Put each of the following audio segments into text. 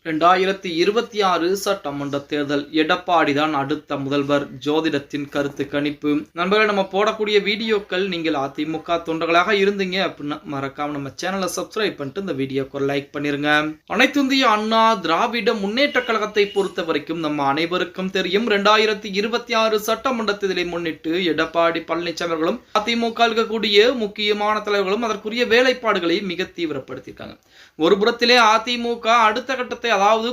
2026 சட்டமன்ற தேர்தல். எடப்பாடி தான் அடுத்த முதல்வர். ஜோதிடத்தின் கருத்து கணிப்பு. நண்பர்களே, நம்ம போடக்கூடிய வீடியோக்கள் நீங்கள் அதிமுக தொண்டர்களாக இருந்தீங்க அப்படின்னா மறக்காம நம்ம சேனலை சப்ஸ்கிரைப் பண்ணிட்டு இந்த வீடியோக்கு ஒரு லைக் பண்ணிருங்க. அனைத்திந்திய அண்ணா திராவிட முன்னேற்ற கழகத்தை பொறுத்த வரைக்கும் நம்ம அனைவருக்கும் தெரியும், 2026 சட்டமன்ற தேர்தலை முன்னிட்டு எடப்பாடி பழனிசாமி அவர்களும் அதிமுக இருக்கக்கூடிய முக்கியமான தலைவர்களும் அதற்குரிய வேலைப்பாடுகளை மிக தீவிரப்படுத்தியிருக்காங்க. ஒரு புறத்திலே அதிமுக அடுத்த கட்டத்தை, அதாவது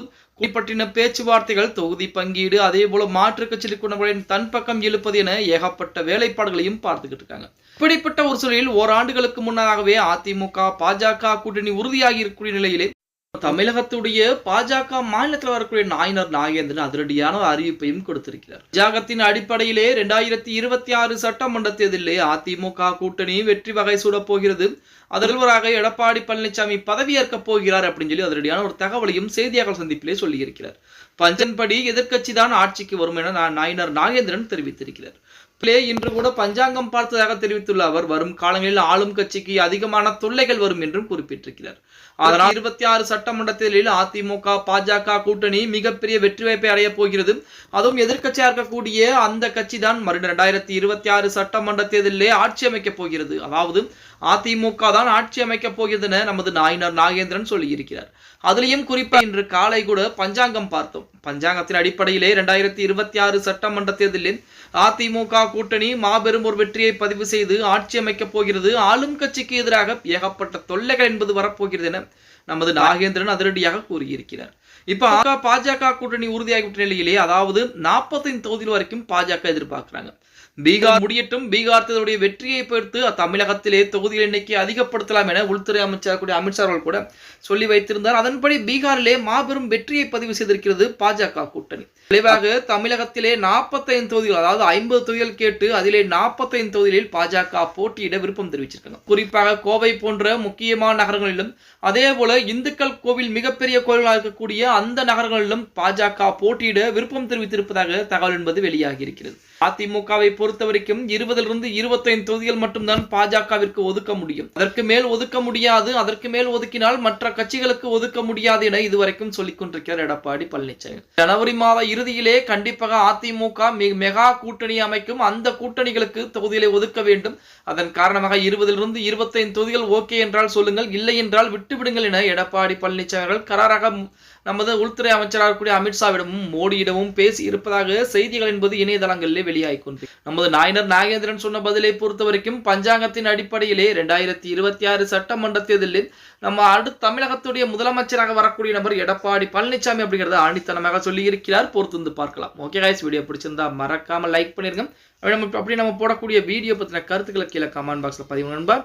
பற்றின பேச்சுவார்த்தைகள், தொகுதி பங்கீடு, அதே போல மாற்றுக் கட்சி குணங்களின் தன் பக்கம் இழுப்பது என ஏகப்பட்ட வேலைப்பாடுகளையும் பார்த்துக்கிட்டு இருக்காங்க. இப்படிப்பட்ட ஒரு சூழலில் ஓராண்டுகளுக்கு முன்னதாகவே அதிமுக பாஜக கூட்டணி உறுதியாகி இருக்கக்கூடிய நிலையிலே தமிழகத்துடைய பாஜக மாநிலத்தில் வரக்கூடிய நாயனர் நாகேந்திரன் அதிரடியான அறிவிப்பையும் கொடுத்திருக்கிறார். ஜாகத்தின் அடிப்படையிலே 2026 சட்டமன்ற தேர்தலிலே அதிமுக கூட்டணி வெற்றி வகை சூட போகிறது. அதற்கு எடப்பாடி பழனிசாமி பதவியேற்க போகிறார் அப்படின்னு சொல்லி அதிரடியான ஒரு தகவலையும் செய்தியாளர் சந்திப்பிலே சொல்லியிருக்கிறார். பஞ்சன்படி எதிர்க்கட்சி தான் ஆட்சிக்கு வரும் என நாயனர் நாகேந்திரன் தெரிவித்திருக்கிறார். இன்று கூட பஞ்சாங்கம் பார்த்ததாக தெரிவித்துள்ள அவர், வரும் காலங்களில் ஆளும் கட்சிக்கு அதிகமான தொல்லைகள் வரும் என்றும் குறிப்பிட்டிருக்கிறார். அதனால் 26 சட்டமன்ற தேர்தலில் அதிமுக பாஜக கூட்டணி மிகப்பெரிய வெற்றி வாய்ப்பை அடைய போகிறது. அதுவும் எதிர்க்கட்சியாக இருக்கக்கூடிய அந்த கட்சி தான் 2026 சட்டமன்ற தேர்தலிலே ஆட்சி அமைக்கப் போகிறது. அதாவது அதிமுக தான் ஆட்சி அமைக்கப் போகிறது என நமது நாயனர் நாகேந்திரன் சொல்லியிருக்கிறார். அதுலயும் குறிப்பாக இன்று காலை கூட பஞ்சாங்கம் பார்த்தோம். பஞ்சாங்கத்தின் அடிப்படையிலே 2026 சட்டமன்ற தேர்தலில் அதிமுக கூட்டணி மாபெரும் ஒரு வெற்றியை பதிவு செய்து ஆட்சி அமைக்கப் போகிறது. ஆளும் கட்சிக்கு எதிராக ஏகப்பட்ட தொல்லைகள் என்பது வரப்போகிறது என நமது நாகேந்திரன் அதிரடியாக கூறியிருக்கிறார். இப்ப பாஜக கூட்டணி உறுதியாகிவிட்ட நிலையிலே, அதாவது 45 தொகுதிகள் வரைக்கும் பாஜக எதிர்பார்க்கிறாங்க. பீகார் முடியட்டும், பீகார் தேர்தலுடைய வெற்றியை பொறுத்து தமிழகத்திலே தொகுதிகள் எண்ணிக்கை அதிகப்படுத்தலாம் என உள்துறை அமைச்சர் அமித்ஷா அவர்கள் கூட சொல்லி வைத்திருந்தார். அதன்படி பீகாரிலே மாபெரும் வெற்றியை பதிவு செய்திருக்கிறது பாஜக கூட்டணி. விளைவாக தமிழகத்திலே 45 தொகுதிகள், அதாவது 50 தொகுதிகள் கேட்டு அதிலே 45 தொகுதிகளில் பாஜக போட்டியிட விருப்பம் தெரிவிச்சிருக்காங்க. குறிப்பாக கோவை போன்ற முக்கியமான நகரங்களிலும், அதே போல இந்துக்கள் கோவில் மிகப்பெரிய கோயில்களாக இருக்கக்கூடிய அந்த நகரங்களிலும் பாஜக போட்டியிட விருப்பம் தெரிவித்திருப்பதாக தகவல் என்பது வெளியாகி இருக்கிறது. அதிமுகவை பொறுத்த வரைக்கும் 20 to 25 தொகுதிகள் மட்டும்தான் பாஜகவிற்கு ஒதுக்க முடியும். அதற்கு மேல் ஒதுக்க முடியாது. அதற்கு மேல் ஒதுக்கினால் மற்ற கட்சிகளுக்கு ஒதுக்க முடியாது என இதுவரைக்கும் சொல்லிக் கொண்டிருக்கிறார் எடப்பாடி பழனிசாமி. ஜனவரி மாத இறுதியிலே கண்டிப்பாக அதிமுக மெகா கூட்டணி அமைக்கும். அந்த கூட்டணிகளுக்கு தொகுதிகளை ஒதுக்க வேண்டும். அதன் காரணமாக 20 to 25 தொகுதிகள் ஓகே என்றால் சொல்லுங்கள், இல்லை என்றால் விட்டுவிடுங்கள் என எடப்பாடி பழனிசாமி அவர்கள் கராராக நமது உள்துறை அமைச்சராக கூடிய அமித்ஷாவிடமும் மோடியிடமும் பேசி இருப்பதாக செய்திகள் என்பது இணையதளங்களிலே வெளியாகிக் கொண்டு நமது நாயனர் நாகேந்திரன் சொன்ன பதிலை பொறுத்த வரைக்கும் பஞ்சாங்கத்தின் அடிப்படையிலே 2026 சட்டமன்ற தேர்தலில் நம்ம அடுத்த தமிழகத்துடைய முதலமைச்சராக வரக்கூடிய நபர் எடப்பாடி பழனிசாமி அப்படிங்கிறத ஆணித்தனமாக சொல்லி இருக்கிறார். பொறுத்து வந்து பார்க்கலாம். ஓகே கைஸ், வீடியோ பிடிச்சிருந்தா மறக்காம லைக் பண்ணிருங்க. அப்படி நம்ம போடக்கூடிய வீடியோ பத்தின கருத்துக்களை கீழே கமெண்ட் பாக்ஸ்ல பதிவு நண்பா.